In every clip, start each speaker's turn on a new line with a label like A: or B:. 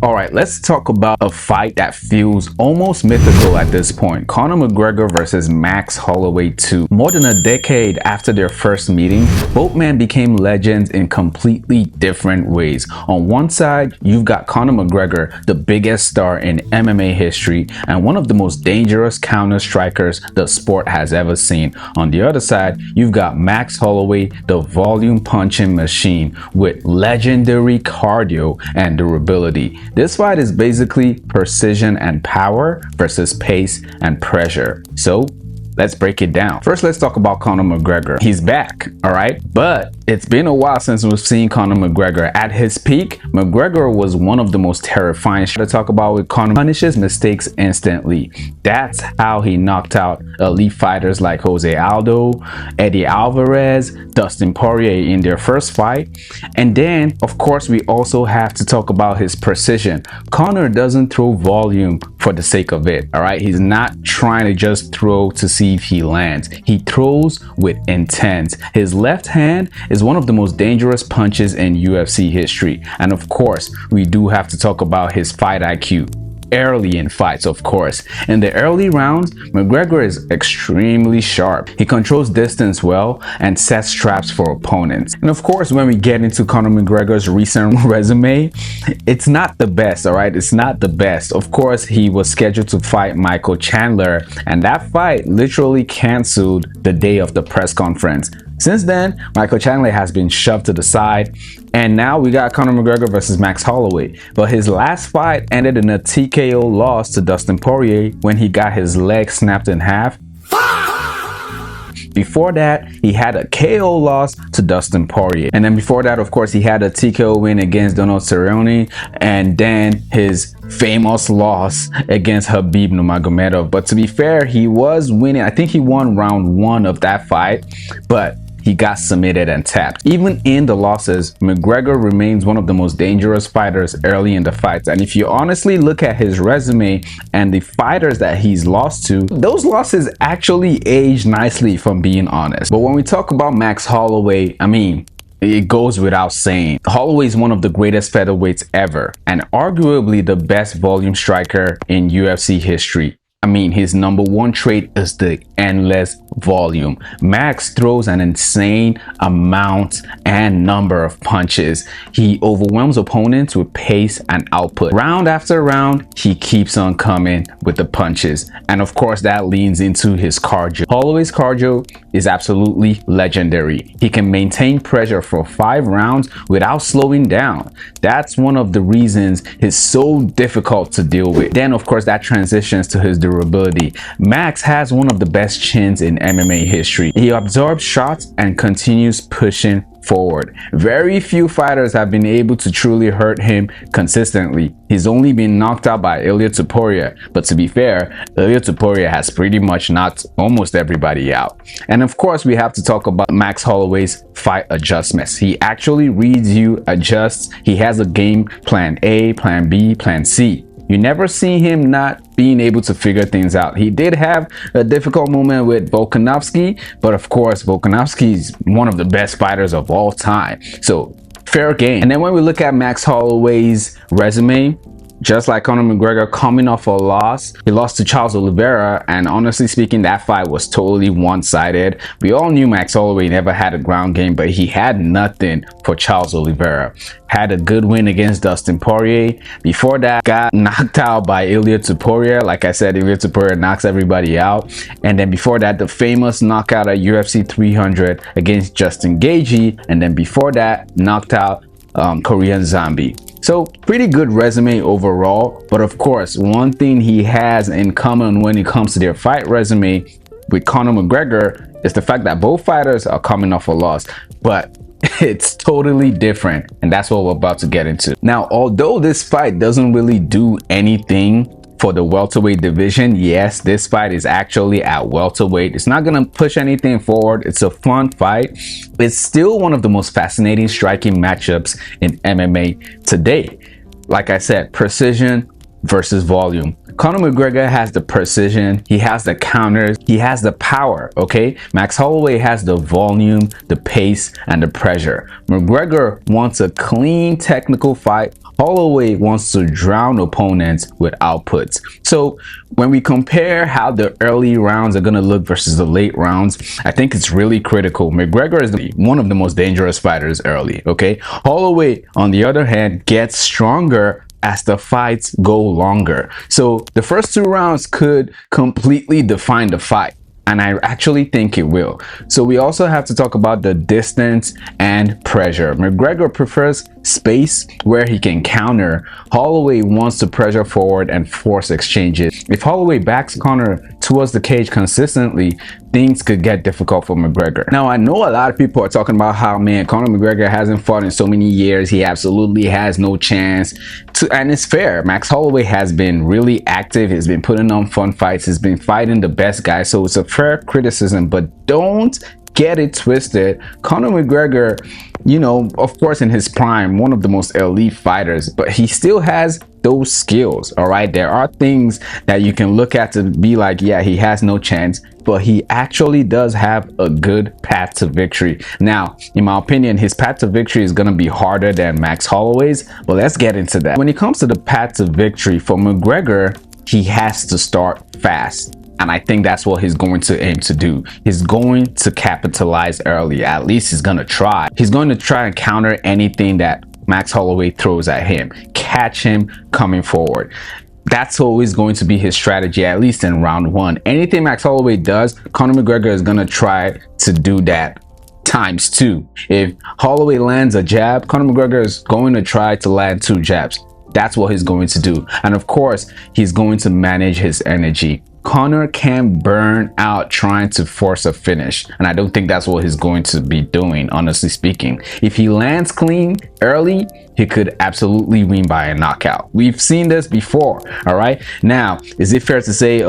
A: All right, let's talk about a fight that feels almost mythical at this point. Conor McGregor versus Max Holloway 2. More than a decade after their first meeting, both men became legends in completely different ways. On one side, you've got Conor McGregor, the biggest star in MMA history and one of the most dangerous counter strikers the sport has ever seen. On the other side, you've got Max Holloway, the volume punching machine with legendary cardio and durability. This fight is basically precision and power versus pace and pressure. So let's break it down. First, let's talk about Conor McGregor. He's back, all right? But it's been a while since we've seen Conor McGregor. At his peak, McGregor was one of the most terrifying to talk about with Conor. Punishes mistakes instantly. That's how he knocked out elite fighters like Jose Aldo, Eddie Alvarez, Dustin Poirier in their first fight. And then, of course, we also have to talk about his precision. Conor doesn't throw volume for the sake of it, all right? He's not trying to just throw to see if he lands. He throws with intent. His left hand is one of the most dangerous punches in UFC history. And of course, we do have to talk about his fight IQ. Early in fights, of course. In the early rounds, McGregor is extremely sharp. He controls distance well and sets traps for opponents. And of course, when we get into Conor McGregor's recent resume, it's not the best, all right? It's not the best. Of course, he was scheduled to fight Michael Chandler, and that fight literally canceled the day of the press conference. Since then, Michael Chandler has been shoved to the side, and now we got Conor McGregor versus Max Holloway. But his last fight ended in a TKO loss to Dustin Poirier when he got his leg snapped in half. Before that, he had a KO loss to Dustin Poirier. And then before that, of course, he had a TKO win against Donald Cerrone, and then his famous loss against Khabib Nurmagomedov. But to be fair, he was winning. I think he won round 1 of that fight, but he got submitted and tapped. Even in the losses, McGregor remains one of the most dangerous fighters early in the fights. And if you honestly look at his resume and the fighters that he's lost to, those losses actually aged nicely, if I'm being honest. But when we talk about Max Holloway, I mean, it goes without saying. Holloway is one of the greatest featherweights ever and arguably the best volume striker in UFC history. I mean, his number one trait is the endless volume. Max throws an insane amount and number of punches. He overwhelms opponents with pace and output. Round after round, he keeps on coming with the punches. And of course, that leans into his cardio. Holloway's cardio is absolutely legendary. He can maintain pressure for 5 rounds without slowing down. That's one of the reasons he's so difficult to deal with. Then, of course, that transitions to his durability. Max has one of the best chins in MMA history. He absorbs shots and continues pushing forward. Very few fighters have been able to truly hurt him consistently. He's only been knocked out by Ilia Topuria, but to be fair, Ilia Topuria has pretty much knocked almost everybody out. And of course, we have to talk about Max Holloway's fight adjustments. He actually reads you, adjusts. He has a game plan A, plan B, plan C. You never see him not being able to figure things out. He did have a difficult moment with Volkanovski, but of course, Volkanovski is one of the best fighters of all time. So fair game. And then when we look at Max Holloway's resume, just like Conor McGregor coming off a loss, he lost to Charles Oliveira, and honestly speaking, that fight was totally one-sided. We all knew Max Holloway never had a ground game, but he had nothing for Charles Oliveira. Had a good win against Dustin Poirier. Before that, got knocked out by Ilia Topuria. Like I said, Ilia Topuria knocks everybody out. And then before that, the famous knockout at UFC 300 against Justin Gaethje. And then before that, knocked out Korean Zombie. So pretty good resume overall, but of course, one thing he has in common when it comes to their fight resume with Conor McGregor is the fact that both fighters are coming off a loss, but it's totally different, and that's what we're about to get into. Now, although this fight doesn't really do anything for the welterweight division, yes, this fight is actually at welterweight. It's not gonna push anything forward. It's a fun fight. It's still one of the most fascinating striking matchups in MMA today. Like I said, precision versus volume. Conor McGregor has the precision, he has the counters, he has the power, okay? Max Holloway has the volume, the pace, and the pressure. McGregor wants a clean technical fight Holloway wants to drown opponents with outputs. So when we compare how the early rounds are going to look versus the late rounds, I think it's really critical. McGregor is one of the most dangerous fighters early, okay? Holloway, on the other hand, gets stronger as the fights go longer. So the first 2 rounds could completely define the fight, and I actually think it will. So we also have to talk about the distance and pressure. McGregor prefers space where he can counter. Holloway wants to pressure forward and force exchanges. If Holloway backs Conor towards the cage consistently, things could get difficult for McGregor. Now, I know a lot of people are talking about how, man, Conor McGregor hasn't fought in so many years. He absolutely has no chance to, and it's fair. Max Holloway has been really active. He's been putting on fun fights. He's been fighting the best guy. So it's a fair criticism, but don't get it twisted. Conor McGregor, you know, of course, in his prime, one of the most elite fighters, but he still has those skills. All right, there are things that you can look at to be like, yeah, he has no chance, but he actually does have a good path to victory. Now, in my opinion, his path to victory is going to be harder than Max Holloway's, but let's get into that. When it comes to the path to victory for McGregor, he has to start fast. And I think that's what he's going to aim to do. He's going to capitalize early. At least he's going to try. He's going to try and counter anything that Max Holloway throws at him. Catch him coming forward. That's always going to be his strategy, at least in round 1. Anything Max Holloway does, Conor McGregor is going to try to do that times 2. If Holloway lands a jab, Conor McGregor is going to try to land 2 jabs. That's what he's going to do. And of course, he's going to manage his energy. Conor can burn out trying to force a finish, and I don't think that's what he's going to be doing, honestly speaking. If he lands clean early, he could absolutely win by a knockout. We've seen this before. All right, now, is it fair to say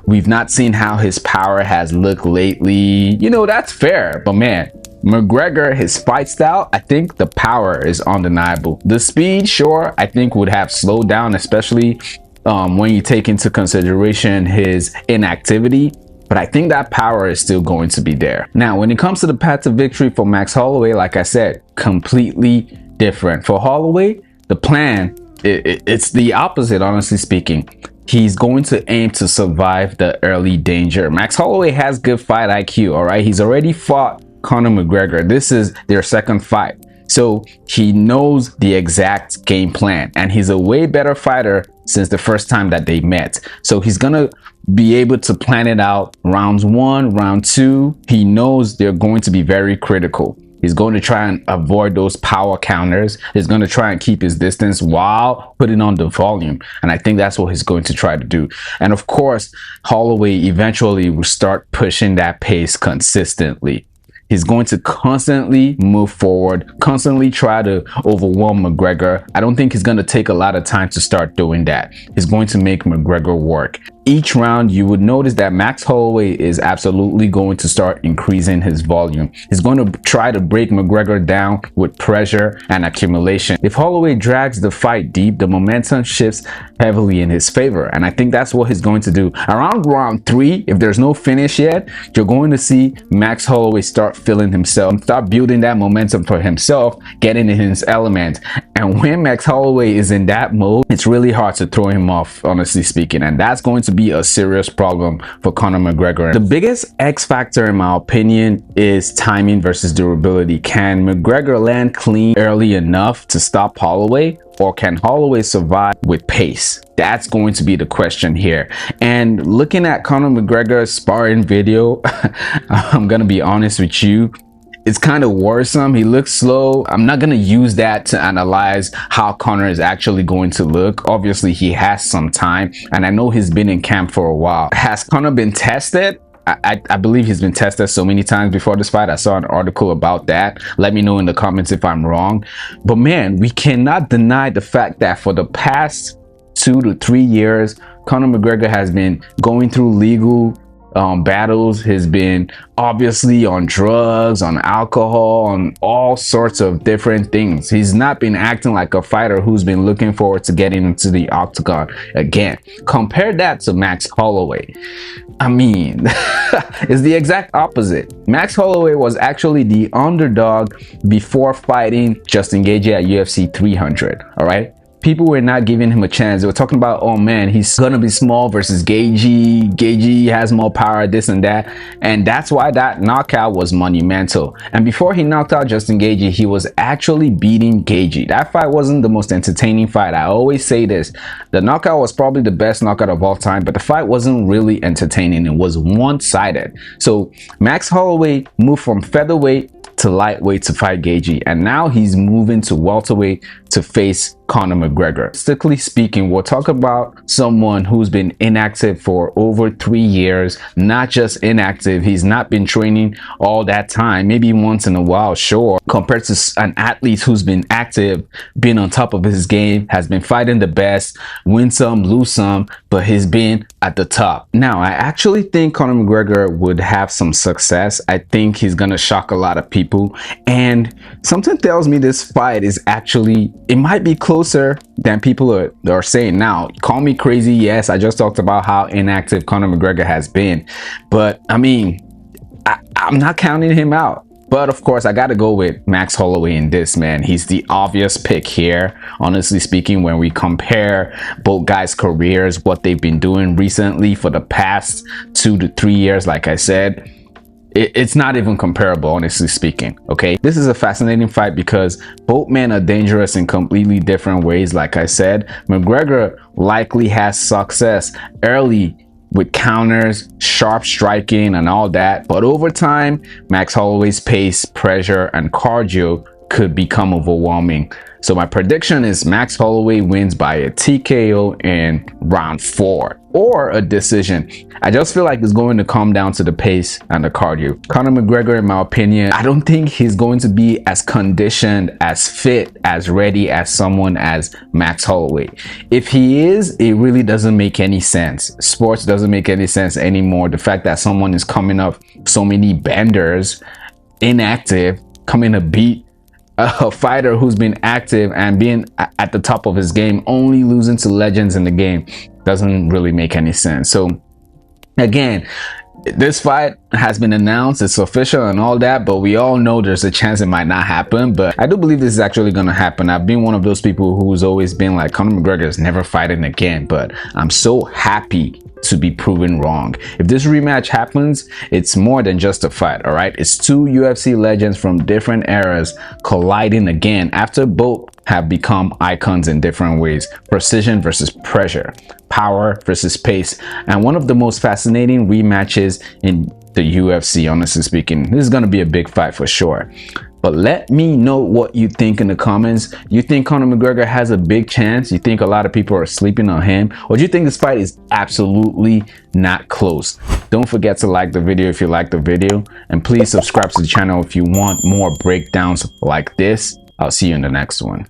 A: we've not seen how his power has looked lately? You know, that's fair, but man, McGregor, his fight style, I think the power is undeniable. The speed, sure, I think would have slowed down, especially when you take into consideration his inactivity, but I think that power is still going to be there. Now, when it comes to the path to victory for Max Holloway, like I said, completely different. For Holloway, the plan, it's the opposite, honestly speaking. He's going to aim to survive the early danger. Max Holloway has good fight IQ, all right? He's already fought Conor McGregor. This is their second fight. So he knows the exact game plan, and he's a way better fighter since the first time that they met. So he's gonna be able to plan it out. Rounds 1, round 2, he knows they're going to be very critical. He's going to try and avoid those power counters. He's going to try and keep his distance while putting on the volume. And I think that's what he's going to try to do. And of course, Holloway eventually will start pushing that pace consistently. He's going to constantly move forward, constantly try to overwhelm McGregor. I don't think he's going to take a lot of time to start doing that. He's going to make McGregor work. Each round, you would notice that Max Holloway is absolutely going to start increasing his volume. He's going to try to break McGregor down with pressure and accumulation. If Holloway drags the fight deep, the momentum shifts heavily in his favor. And I think that's what he's going to do. Around round 3, if there's no finish yet, you're going to see Max Holloway start feeling himself, start building that momentum for himself, getting in his element. And when Max Holloway is in that mode, it's really hard to throw him off, honestly speaking. And that's going to be a serious problem for Conor McGregor. The biggest X factor, in my opinion, is timing versus durability. Can McGregor land clean early enough to stop Holloway, or can Holloway survive with pace? That's going to be the question here. And looking at Conor McGregor's sparring video, I'm gonna be honest with you, it's kind of worrisome. He looks slow. I'm not going to use that to analyze how Conor is actually going to look. Obviously, he has some time, and I know he's been in camp for a while. Has Conor been tested? I believe he's been tested so many times before this fight. I saw an article about that. Let me know in the comments if I'm wrong. But man, we cannot deny the fact that for the past 2 to 3 years, Conor McGregor has been going through legal battles. Has been obviously on drugs, on alcohol, on all sorts of different things. He's not been acting like a fighter who's been looking forward to getting into the octagon again. Compare that to Max Holloway. I mean, it's the exact opposite. Max Holloway was actually the underdog before fighting Justin Gaethje at UFC 300. All right, people were not giving him a chance. They were talking about, oh man, he's gonna be small versus Gaethje. Gaethje has more power, this and that. And that's why that knockout was monumental. And before he knocked out Justin Gaethje, he was actually beating Gaethje. That fight wasn't the most entertaining fight. I always say this. The knockout was probably the best knockout of all time, but the fight wasn't really entertaining. It was one-sided. So Max Holloway moved from featherweight to lightweight to fight Gaethje, and now he's moving to welterweight to face Conor McGregor. Strictly speaking, we'll talk about someone who's been inactive for over 3 years. Not just inactive, he's not been training all that time, maybe once in a while, sure, compared to an athlete who's been active, been on top of his game, has been fighting the best, win some, lose some, but he's been at the top. Now, I actually think Conor McGregor would have some success. I think he's gonna shock a lot of people, and something tells me this fight is actually, it might be closer than people are saying. Now, call me crazy, yes, I just talked about how inactive Conor McGregor has been, but I mean, I'm not counting him out. But of course, I got to go with Max Holloway in this, man. He's the obvious pick here. Honestly speaking, when we compare both guys' careers, what they've been doing recently for the past 2 to 3 years, like I said, it's not even comparable, honestly speaking. Okay, this is a fascinating fight because both men are dangerous in completely different ways. Like I said, McGregor likely has success early with counters, sharp striking and all that, but over time Max Holloway's pace, pressure and cardio could become overwhelming. So my prediction is Max Holloway wins by a TKO in round 4 or a decision. I just feel like it's going to come down to the pace and the cardio. Conor McGregor, in my opinion, I don't think he's going to be as conditioned, as fit, as ready as someone as Max Holloway. If he is, it really doesn't make any sense. Sports doesn't make any sense anymore. The fact that someone is coming up so many benders, inactive, coming to beat a fighter who's been active and being at the top of his game, only losing to legends in the game, doesn't really make any sense. So again, this fight has been announced, it's official and all that, but we all know there's a chance it might not happen. But I do believe this is actually going to happen. I've been one of those people who's always been like, Conor McGregor is never fighting again, but I'm so happy to be proven wrong. If this rematch happens, it's more than just a fight, all right? It's two UFC legends from different eras colliding again after both have become icons in different ways. Precision versus pressure, power versus pace, and one of the most fascinating rematches in the UFC, honestly speaking. This is going to be a big fight for sure. But let me know what you think in the comments. You think Conor McGregor has a big chance? You think a lot of people are sleeping on him? Or do you think this fight is absolutely not close? Don't forget to like the video if you like the video. And please subscribe to the channel if you want more breakdowns like this. I'll see you in the next one.